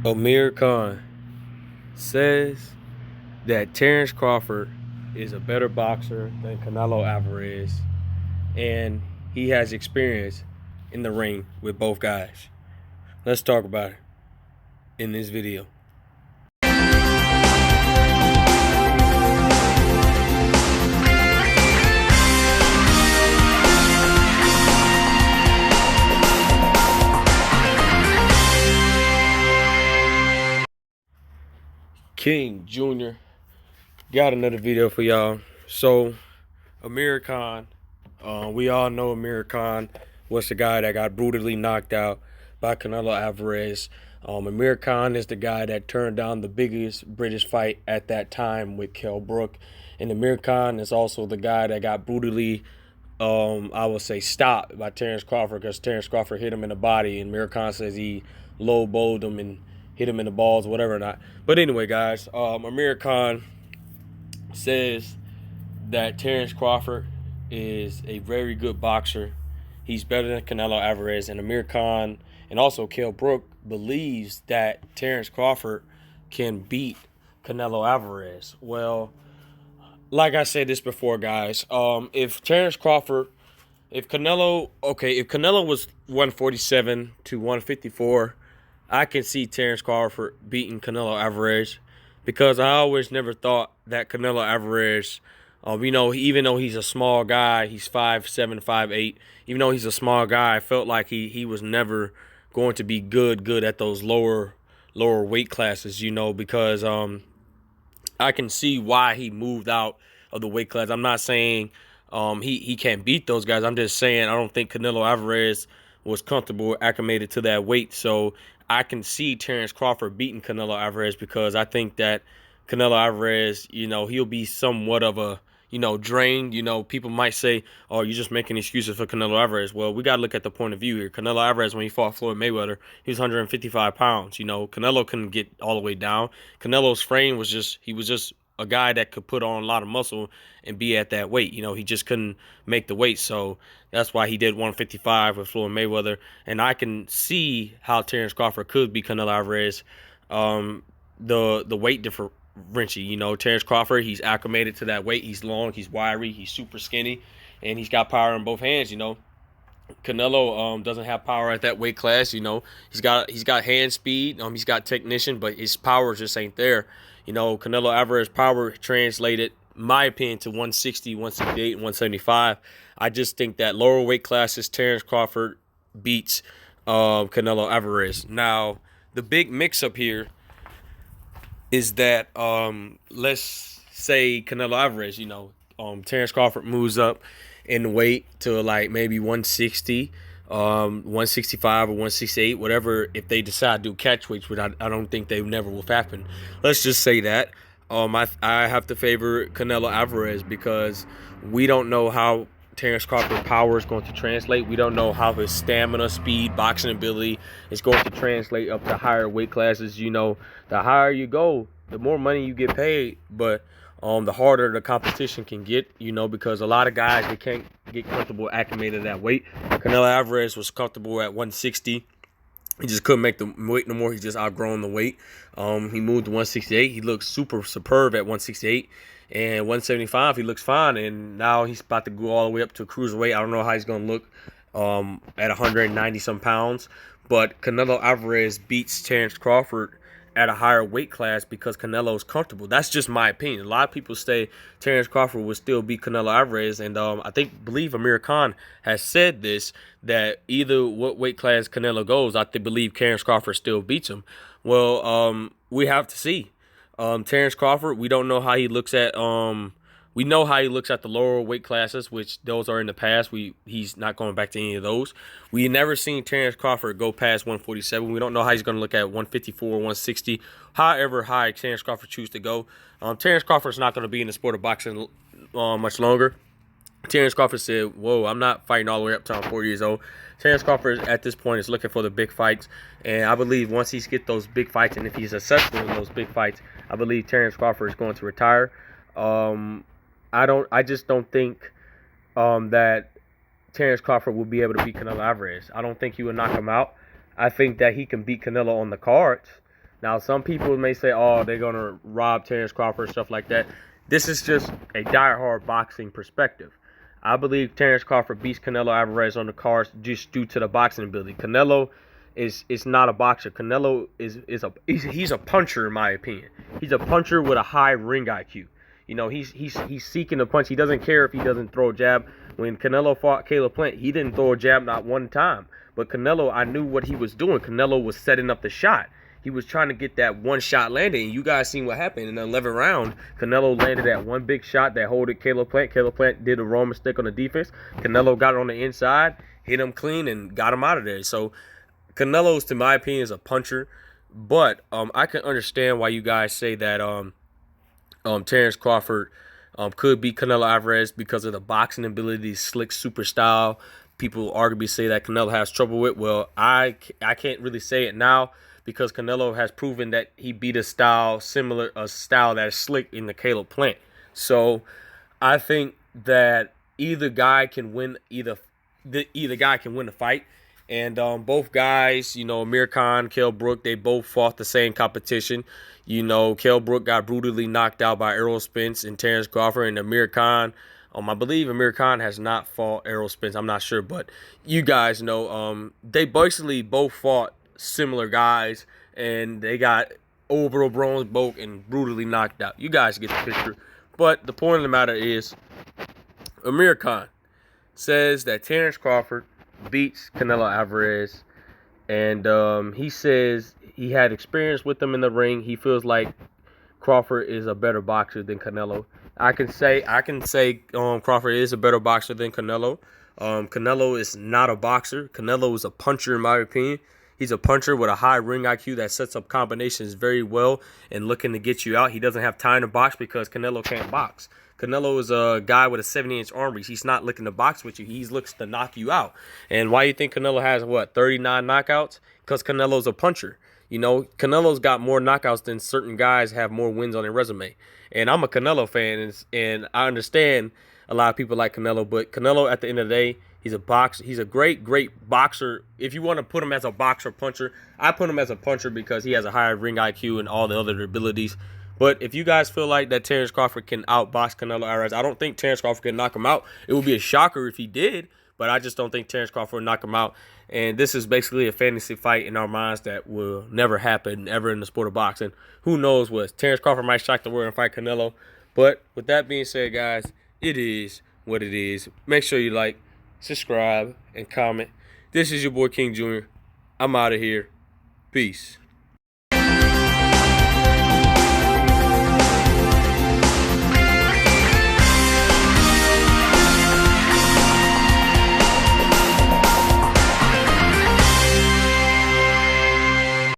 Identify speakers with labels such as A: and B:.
A: Amir says that Terence Crawford is a better boxer than Canelo Alvarez, and he has experience in the ring with both guys. Let's talk about it in this video. King Jr. got another video for y'all. So, Amir Khan, we all know Amir Khan was the guy that got brutally knocked out by Canelo Alvarez. Amir Khan is the guy that turned down the biggest British fight at that time with Kell Brook. And Amir Khan is also the guy that got brutally, I would say, stopped by Terence Crawford, because Terence Crawford hit him in the body, and Amir Khan says he low-bowled him and hit him in the balls, whatever or not. But anyway, guys, Amir Khan says that Terence Crawford is a very good boxer. He's better than Canelo Alvarez, and Amir Khan and also Kell Brook believes that Terence Crawford can beat Canelo Alvarez. Well, like I said this before, guys, if Canelo was 147 to 154, I can see Terence Crawford beating Canelo Alvarez, because I always never thought that Canelo Alvarez, even though he's a small guy, he's 5'7", 5'8", even though he's a small guy, I felt like he was never going to be good at those lower weight classes, because I can see why he moved out of the weight class. I'm not saying he can't beat those guys. I'm just saying I don't think Canelo Alvarez was comfortable, acclimated to that weight. So I can see Terence Crawford beating Canelo Alvarez, because I think that Canelo Alvarez, he'll be somewhat of a, drained. People might say, oh, you're just making excuses for Canelo Alvarez. Well, we got to look at the point of view here. Canelo Alvarez, when he fought Floyd Mayweather, he was 155 pounds. Canelo couldn't get all the way down. Canelo's frame was just a guy that could put on a lot of muscle and be at that weight. He just couldn't make the weight. So that's why he did 155 with Floyd Mayweather. And I can see how Terence Crawford could beat Canelo Alvarez. The weight differential, Terence Crawford, he's acclimated to that weight. He's long, he's wiry, he's super skinny, and he's got power in both hands. Canelo doesn't have power at that weight class. He's got hand speed, he's got technician, but his power just ain't there. Canelo Alvarez power translated, in my opinion, to 160, 168, and 175. I just think that lower weight classes, Terence Crawford beats Canelo Alvarez. Now, the big mix-up here is that, let's say Canelo Alvarez, Terence Crawford moves up in weight to like maybe 160, 165 or 168, whatever, if they decide to do catch weights, which I don't think they never will happen. Let's just say that. I have to favor Canelo Alvarez, because we don't know how Terence Crawford's power is going to translate. We don't know how his stamina, speed, boxing ability is going to translate up to higher weight classes. The higher you go, the more money you get paid, but the harder the competition can get, because a lot of guys, they can't get comfortable acclimated at that weight. Canelo Alvarez was comfortable at 160. He just couldn't make the weight no more. He just outgrown the weight. He moved to 168. He looks super superb at 168. And 175, he looks fine. And now he's about to go all the way up to cruiserweight. I don't know how he's going to look at 190-some pounds. But Canelo Alvarez beats Terence Crawford at a higher weight class because Canelo's comfortable. That's just my opinion. A lot of people say Terence Crawford will still beat Canelo Alvarez, and I believe Amir Khan has said this, that either what weight class Canelo goes, I believe Terence Crawford still beats him. Well, we have to see. Terence Crawford, we don't know how he looks at we know how he looks at the lower weight classes, which those are in the past. He's not going back to any of those. We never seen Terence Crawford go past 147. We don't know how he's going to look at 154, 160, however high Terence Crawford chooses to go. Terence Crawford's not going to be in the sport of boxing much longer. Terence Crawford said, whoa, I'm not fighting all the way up to I'm 40 years old. Terence Crawford at this point is looking for the big fights. And I believe once he gets those big fights, and if he's successful in those big fights, I believe Terence Crawford is going to retire. I just don't think that Terence Crawford will be able to beat Canelo Alvarez. I don't think he will knock him out. I think that he can beat Canelo on the cards. Now, some people may say, oh, they're going to rob Terence Crawford, stuff like that. This is just a diehard boxing perspective. I believe Terence Crawford beats Canelo Alvarez on the cards just due to the boxing ability. Canelo is not a boxer. Canelo he's a puncher, in my opinion. He's a puncher with a high ring IQ. You know, he's seeking to punch. He doesn't care if he doesn't throw a jab. When Canelo fought Caleb Plant, he didn't throw a jab not one time. But Canelo, I knew what he was doing. Canelo was setting up the shot. He was trying to get that one shot landed, and you guys seen what happened in the 11th round. Canelo landed that one big shot that holded Caleb Plant. Caleb Plant did a wrong mistake on the defense. Canelo got it on the inside, hit him clean, and got him out of there. So Canelo's, to my opinion, is a puncher. But I can understand why you guys say that Terence Crawford could beat Canelo Alvarez because of the boxing ability, slick super style. People arguably say that Canelo has trouble with. Well, I can't really say it now because Canelo has proven that he beat a style that is slick in the Caleb Plant. So I think that either guy can win the fight. And both guys, you know, Amir Khan, Kell Brook, they both fought the same competition. You know, Kell Brook got brutally knocked out by Errol Spence and Terence Crawford, and Amir Khan. I believe Amir Khan has not fought Errol Spence. I'm not sure, but you guys know they basically both fought similar guys, and they got overall broke and brutally knocked out. You guys get the picture. But the point of the matter is, Amir Khan says that Terence Crawford beats Canelo Alvarez, and he says he had experience with him in the ring. He feels like Crawford is a better boxer than Canelo. I can say Crawford is a better boxer than Canelo. Canelo is not a boxer. Canelo is a puncher, in my opinion. He's a puncher with a high ring IQ that sets up combinations very well and looking to get you out. He doesn't have time to box because Canelo can't box. Canelo is a guy with a 70-inch arm reach. He's not looking to box with you. He looks to knock you out. And why do you think Canelo has, 39 knockouts? Because Canelo's a puncher. You know, Canelo's got more knockouts than certain guys have more wins on their resume. And I'm a Canelo fan, and I understand a lot of people like Canelo, but Canelo, at the end of the day, he's a boxer. He's a great, great boxer. If you want to put him as a boxer puncher, I put him as a puncher because he has a higher ring IQ and all the other abilities. But if you guys feel like that Terence Crawford can outbox Canelo Alvarez, I don't think Terence Crawford can knock him out. It would be a shocker if he did, but I just don't think Terence Crawford will knock him out. And this is basically a fantasy fight in our minds that will never happen ever in the sport of boxing. Who knows what? Terence Crawford might shock the world and fight Canelo. But with that being said, guys, it is what it is. Make sure you like, subscribe, and comment. This is your boy King Jr. I'm out of here. Peace.